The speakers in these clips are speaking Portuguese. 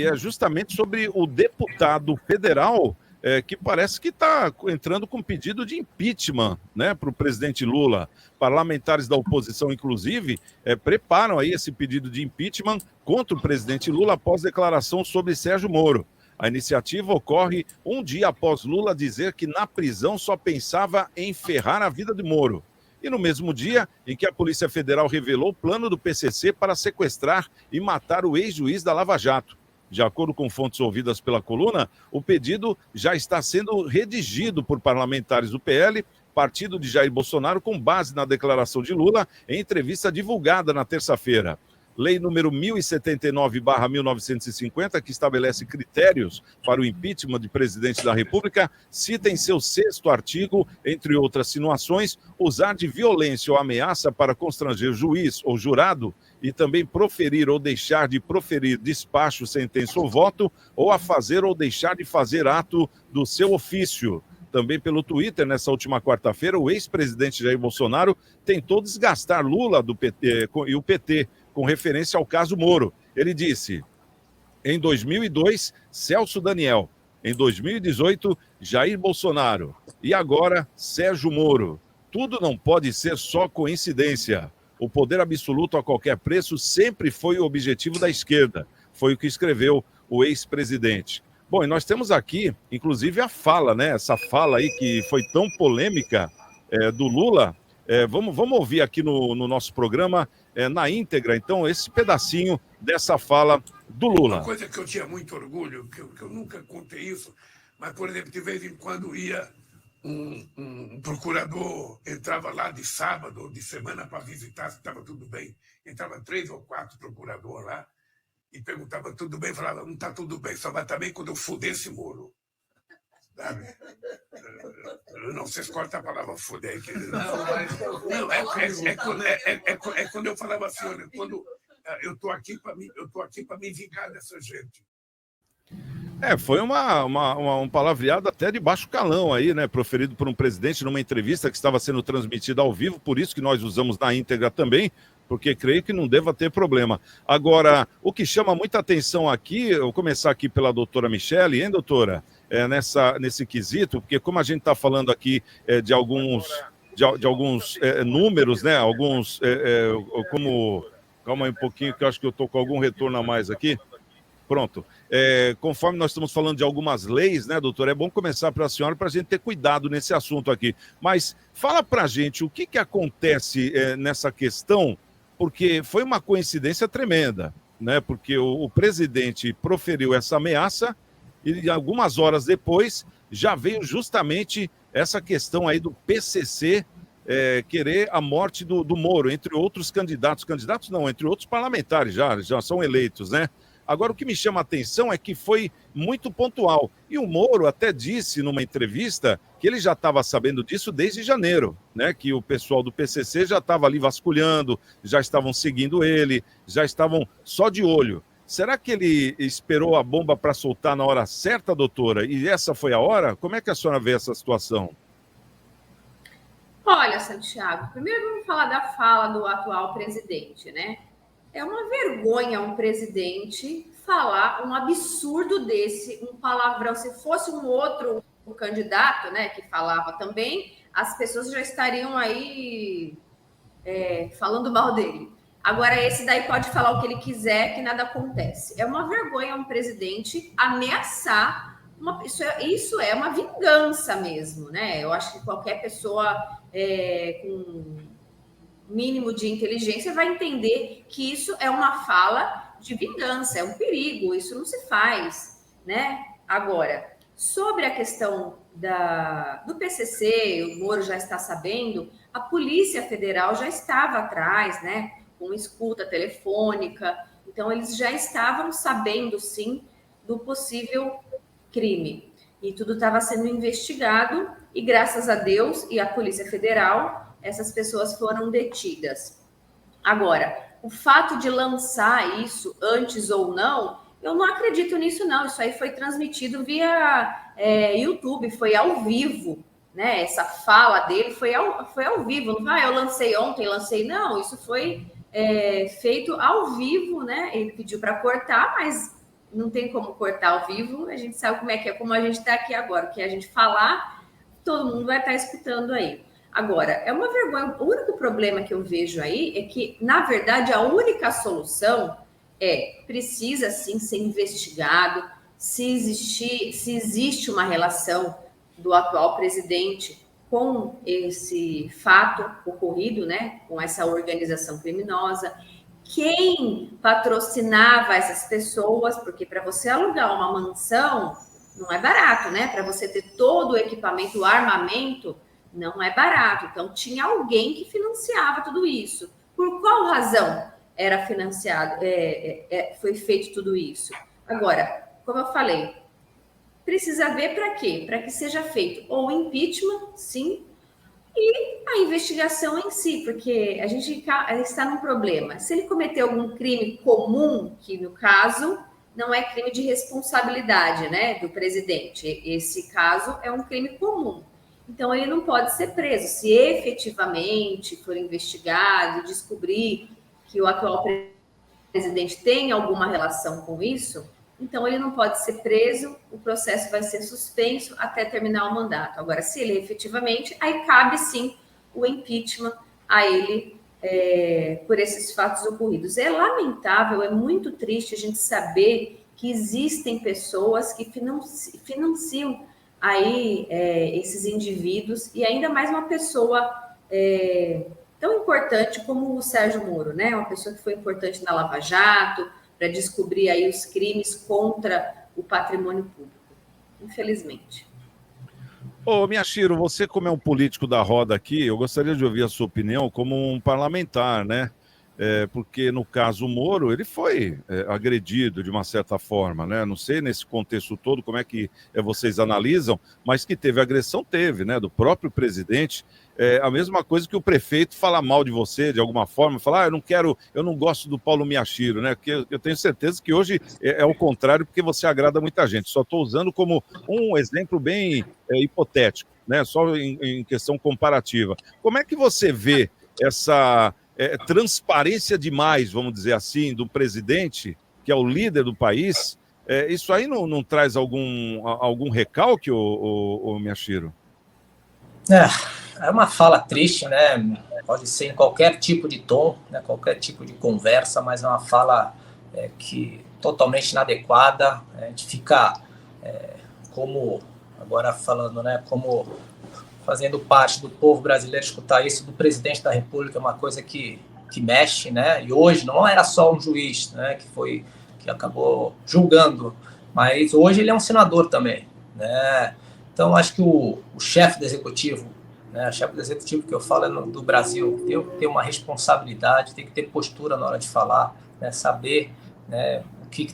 é justamente sobre o deputado federal que parece que está entrando com pedido de impeachment, né, para o presidente Lula. Parlamentares da oposição, inclusive, preparam aí esse pedido de impeachment contra o presidente Lula após declaração sobre Sérgio Moro. A iniciativa ocorre um dia após Lula dizer que na prisão só pensava em ferrar a vida de Moro. E no mesmo dia em que a Polícia Federal revelou o plano do PCC para sequestrar e matar o ex-juiz da Lava Jato. De acordo com fontes ouvidas pela coluna, o pedido já está sendo redigido por parlamentares do PL, partido de Jair Bolsonaro, com base na declaração de Lula em entrevista divulgada na terça-feira. Lei número 1079/1950, que estabelece critérios para o impeachment de presidente da República, cita em seu 6º artigo, entre outras insinuações, usar de violência ou ameaça para constranger juiz ou jurado e também proferir ou deixar de proferir despacho, sentença ou voto, ou a fazer ou deixar de fazer ato do seu ofício. Também pelo Twitter, nessa última quarta-feira, o ex-presidente Jair Bolsonaro tentou desgastar Lula do PT, e o PT, com referência ao caso Moro. Ele disse, em 2002, Celso Daniel. Em 2018, Jair Bolsonaro. E agora, Sérgio Moro. Tudo não pode ser só coincidência. O poder absoluto a qualquer preço sempre foi o objetivo da esquerda. Foi o que escreveu o ex-presidente. Bom, e nós temos aqui, inclusive, a fala, né? Essa fala aí que foi tão polêmica do Lula. Vamos ouvir aqui no nosso programa na íntegra, então, esse pedacinho dessa fala do Lula. Uma coisa que eu tinha muito orgulho, que eu nunca contei isso, mas, por exemplo, de vez em quando ia um procurador, entrava lá de sábado ou de semana para visitar se estava tudo bem. Entrava 3 ou 4 procuradores lá e perguntava tudo bem, falava, não está tudo bem, só vai estar bem quando eu fuder esse Moro. Sabe? Não, vocês cortam a palavra fuder. É quando eu falava assim, olha, quando eu estou aqui para me vingar dessa gente. Foi um palavreado até de baixo calão aí, né? Proferido por um presidente numa entrevista que estava sendo transmitida ao vivo, por isso que nós usamos na íntegra também, porque creio que não deva ter problema. Agora, o que chama muita atenção aqui, eu vou começar aqui pela doutora Michele, hein, doutora? Nesse quesito, porque como a gente está falando aqui de alguns números, né? Alguns, como... Calma aí um pouquinho, que eu acho que eu estou com algum retorno a mais aqui. Pronto. Conforme nós estamos falando de algumas leis, né, doutor? É bom começar para a senhora para a gente ter cuidado nesse assunto aqui. Mas fala para a gente o que acontece nessa questão, porque foi uma coincidência tremenda, né? Porque o presidente proferiu essa ameaça e algumas horas depois já veio justamente essa questão aí do PCC querer a morte do Moro, entre outros candidatos. Candidatos não, entre outros parlamentares já são eleitos, né? Agora, o que me chama a atenção é que foi muito pontual. E o Moro até disse numa entrevista que ele já estava sabendo disso desde janeiro, né? Que o pessoal do PCC já estava ali vasculhando, já estavam seguindo ele, já estavam só de olho. Será que ele esperou a bomba para soltar na hora certa, doutora? E essa foi a hora? Como é que a senhora vê essa situação? Olha, Santiago, primeiro vamos falar da fala do atual presidente, né? É uma vergonha um presidente falar um absurdo desse, um palavrão. Se fosse um outro candidato, né, que falava também, as pessoas já estariam aí falando mal dele. Agora, esse daí pode falar o que ele quiser, que nada acontece. É uma vergonha um presidente ameaçar. Isso é uma vingança mesmo, né? Eu acho que qualquer pessoa com mínimo de inteligência vai entender que isso é uma fala de vingança, é um perigo, isso não se faz, né? Agora, sobre a questão do PCC, o Moro já está sabendo, a Polícia Federal já estava atrás, né? Com escuta telefônica, então eles já estavam sabendo, sim, do possível crime. E tudo estava sendo investigado e, graças a Deus e à Polícia Federal, essas pessoas foram detidas. Agora, o fato de lançar isso antes ou não, eu não acredito nisso, não. Isso aí foi transmitido via YouTube, foi ao vivo, né? Essa fala dele foi ao vivo. Não eu lancei ontem, não. Isso foi feito ao vivo, né? Ele pediu para cortar, mas não tem como cortar ao vivo, a gente sabe como é, como a gente está aqui agora, o que a gente falar, todo mundo vai estar escutando aí. Agora, é uma vergonha, o único problema que eu vejo aí é que, na verdade, a única solução precisa sim ser investigado se existe uma relação do atual presidente com esse fato ocorrido, né, com essa organização criminosa, quem patrocinava essas pessoas, porque para você alugar uma mansão não é barato, né? Para você ter todo o equipamento, o armamento, não é barato. Então, tinha alguém que financiava tudo isso. Por qual razão era financiado, foi feito tudo isso? Agora, como eu falei, precisa ver para quê? Para que seja feito ou impeachment, sim, e a investigação em si, porque a gente está num problema. Se ele cometeu algum crime comum, que no caso não é crime de responsabilidade, né, do presidente, esse caso é um crime comum. Então ele não pode ser preso. Se efetivamente for investigado, descobrir que o atual presidente tem alguma relação com isso, então ele não pode ser preso, o processo vai ser suspenso até terminar o mandato. Agora, se ele efetivamente, aí cabe sim o impeachment a ele por esses fatos ocorridos. É lamentável, é muito triste a gente saber que existem pessoas que financiam aí esses indivíduos, e ainda mais uma pessoa tão importante como o Sérgio Moro, né? Uma pessoa que foi importante na Lava Jato, para descobrir aí os crimes contra o patrimônio público, infelizmente. Ô, Miyashiro, você como é um político da roda aqui, eu gostaria de ouvir a sua opinião como um parlamentar, né? Porque no caso Moro, ele foi agredido de uma certa forma, né? Não sei nesse contexto todo como é que vocês analisam, mas que teve agressão, teve, né? Do próprio presidente. A mesma coisa que o prefeito falar mal de você de alguma forma, falar, eu não gosto do Paulo Miyashiro, né? Porque eu tenho certeza que hoje é o contrário, porque você agrada muita gente. Só estou usando como um exemplo bem hipotético, né? Só em questão comparativa. Como é que você vê essa transparência demais, vamos dizer assim, do presidente, que é o líder do país? Isso aí não traz algum recalque, o Miyashiro? É uma fala triste, né? Pode ser em qualquer tipo de tom, né? Qualquer tipo de conversa, mas é uma fala que totalmente inadequada. A gente fica como, agora falando, né? Como fazendo parte do povo brasileiro, escutar isso do presidente da República é uma coisa que mexe, né? E hoje não era só um juiz, né? Que acabou julgando, mas hoje ele é um senador também, né? Então acho que o chefe do executivo, né? O chefe do executivo que eu falo é do Brasil, tem que ter uma responsabilidade, tem que ter postura na hora de falar, né? Saber, né? O que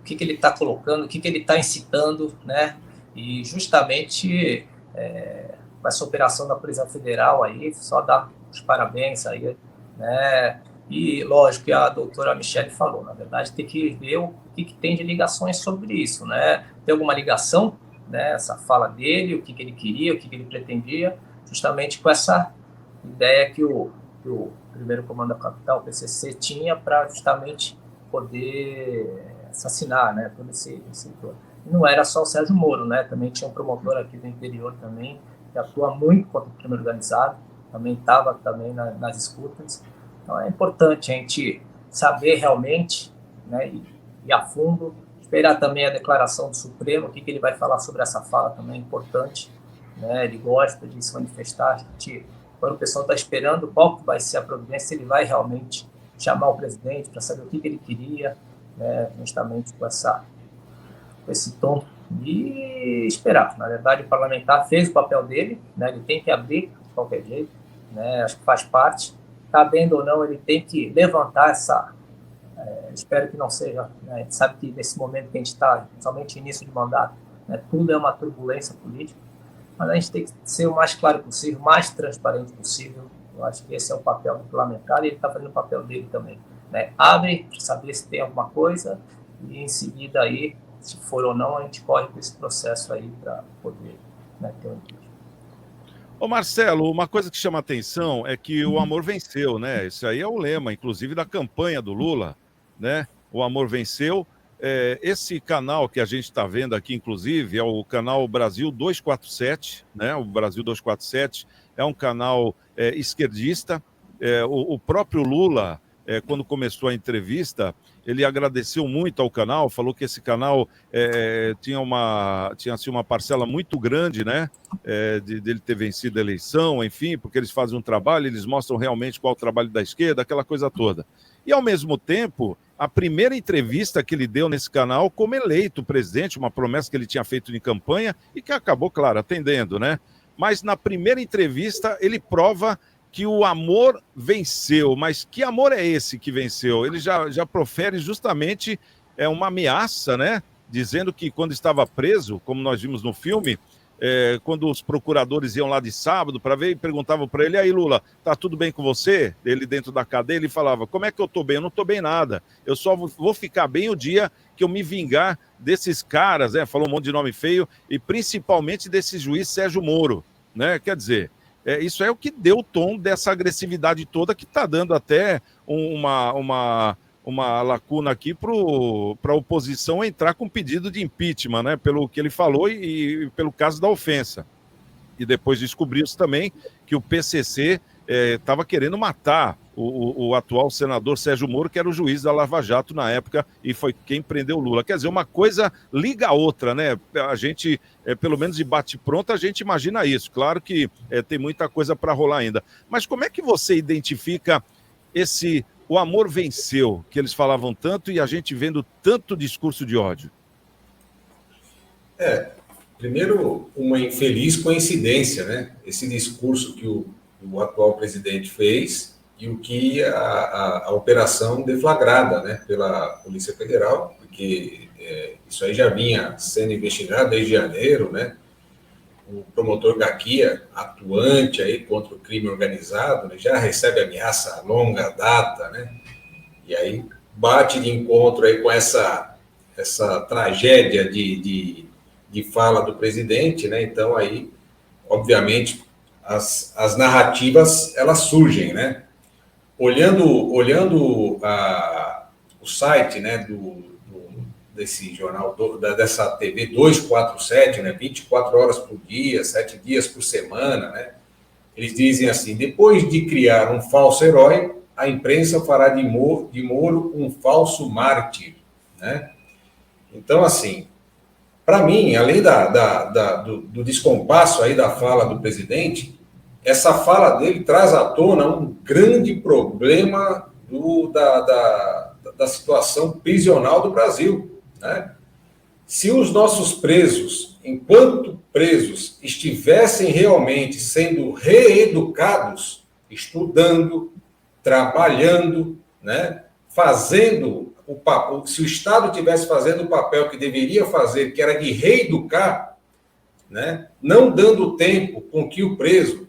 ele está colocando, o que ele está incitando, né? E justamente essa operação da Polícia Federal aí, só dar os parabéns aí, né? E lógico que a doutora Michele falou, na verdade tem que ver o que tem de ligações sobre isso, né? Tem alguma ligação, né? Essa fala dele, o que ele queria, o que ele pretendia, justamente com essa ideia que o primeiro comando da capital, o PCC, tinha para justamente poder assassinar, né? Todo esse não era só o Sérgio Moro, né? Também tinha um promotor aqui do interior também, que atua muito contra o crime organizado, também estava também nas escutas. Então é importante a gente saber realmente, né, ir a fundo, esperar também a declaração do Supremo, o que ele vai falar sobre essa fala também é importante, né? Ele gosta de se manifestar, quando o pessoal está esperando qual vai ser a providência, ele vai realmente chamar o presidente para saber o que ele queria, né, justamente com esse tom, e esperar. Na verdade, o parlamentar fez o papel dele, né? Ele tem que abrir de qualquer jeito, né? Acho que faz parte, cabendo ou não, ele tem que levantar espero que não seja, né? A gente sabe que nesse momento que a gente está, somente início de mandato, né? Tudo é uma turbulência política, mas a gente tem que ser o mais claro possível, mais transparente possível. Eu acho que esse é o papel do parlamentar, e ele está fazendo o papel dele também, né? Abre para saber se tem alguma coisa, e em seguida aí, se for ou não, a gente corre com esse processo aí para poder, né, ter um impeachment. Ô Marcelo, uma coisa que chama a atenção é que o amor venceu, né? Isso aí é o lema, inclusive, da campanha do Lula, né? O amor venceu, esse canal que a gente está vendo aqui, inclusive, é o canal Brasil 247, né? O Brasil 247 é um canal esquerdista. O próprio Lula, quando começou a entrevista, ele agradeceu muito ao canal, falou que esse canal tinha assim, uma parcela muito grande, né, dele ter vencido a eleição, enfim, porque eles fazem um trabalho, eles mostram realmente qual é o trabalho da esquerda, aquela coisa toda. E, ao mesmo tempo, a primeira entrevista que ele deu nesse canal como eleito presidente, uma promessa que ele tinha feito de campanha e que acabou, claro, atendendo, né? Mas na primeira entrevista ele prova que o amor venceu. Mas que amor é esse que venceu? Ele já profere justamente uma ameaça, né? Dizendo que quando estava preso, como nós vimos no filme, quando os procuradores iam lá de sábado para ver e perguntavam para ele: aí, Lula, tá tudo bem com você? Ele dentro da cadeia, ele falava: como é que eu tô bem? Eu não tô bem nada. Eu só vou ficar bem o dia que eu me vingar desses caras, né? Falou um monte de nome feio, e principalmente desse juiz Sérgio Moro, né? Quer dizer, isso é o que deu o tom dessa agressividade toda, que está dando até uma lacuna aqui para a oposição entrar com pedido de impeachment, né? Pelo que ele falou e pelo caso da ofensa. E depois descobriu-se também que o PCC estava querendo matar o atual senador Sérgio Moro, que era o juiz da Lava Jato na época e foi quem prendeu o Lula. Quer dizer, uma coisa liga a outra, né? A gente, pelo menos de bate-pronto, a gente imagina isso. Claro que tem muita coisa para rolar ainda. Mas como é que você identifica o amor venceu, que eles falavam tanto, e a gente vendo tanto discurso de ódio? Primeiro, uma infeliz coincidência, né? Esse discurso que o atual presidente fez e o que a operação deflagrada, né, pela Polícia Federal, porque isso aí já vinha sendo investigado desde janeiro, né? O promotor Gaquia, atuante aí contra o crime organizado, né, já recebe ameaça a longa data, né? E aí bate de encontro aí com essa tragédia de fala do presidente, né? Então aí, obviamente, as narrativas elas surgem, né? Olhando o site, né, desse jornal, dessa TV 247, né, 24 horas por dia, 7 dias por semana, né, eles dizem assim: depois de criar um falso herói, a imprensa fará de Moro um falso mártir, né? Então, assim, para mim, além do descompasso aí da fala do presidente, essa fala dele traz à tona um grande problema da situação prisional do Brasil, né? Se os nossos presos, enquanto presos, estivessem realmente sendo reeducados, estudando, trabalhando, né, fazendo se o Estado estivesse fazendo o papel que deveria fazer, que era de reeducar, né, não dando tempo com que o preso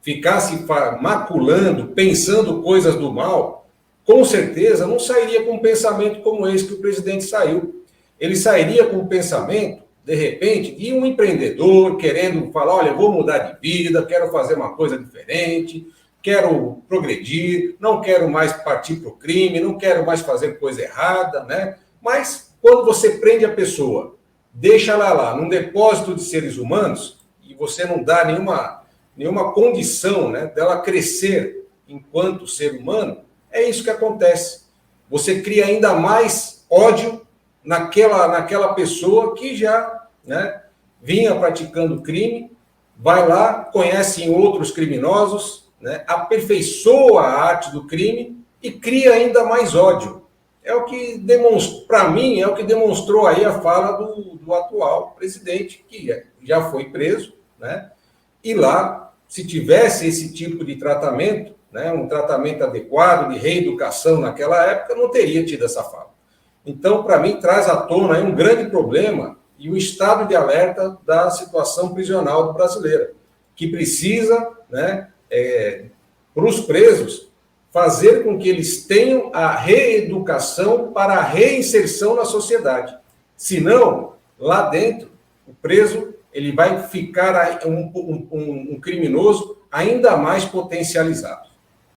ficasse maculando, pensando coisas do mal, com certeza não sairia com um pensamento como esse que o presidente saiu. Ele sairia com um pensamento, de repente, de um empreendedor querendo falar: olha, vou mudar de vida, quero fazer uma coisa diferente, quero progredir, não quero mais partir para o crime, não quero mais fazer coisa errada, né? Mas quando você prende a pessoa, deixa ela lá num depósito de seres humanos, e você não dá nenhuma condição, né, dela crescer enquanto ser humano, é isso que acontece. Você cria ainda mais ódio naquela pessoa que já, né, vinha praticando crime, vai lá, conhece outros criminosos, né, aperfeiçoa a arte do crime e cria ainda mais ódio. É o que demonstrou, para mim, é o que demonstrou aí a fala do atual presidente, que já foi preso, né? E lá, se tivesse esse tipo de tratamento, né, um tratamento adequado, de reeducação naquela época, não teria tido essa fala. Então, para mim, traz à tona aí um grande problema e um estado de alerta da situação prisional do brasileiro, que precisa, né, para os presos, fazer com que eles tenham a reeducação para a reinserção na sociedade. Senão, lá dentro, o preso ele vai ficar um criminoso ainda mais potencializado.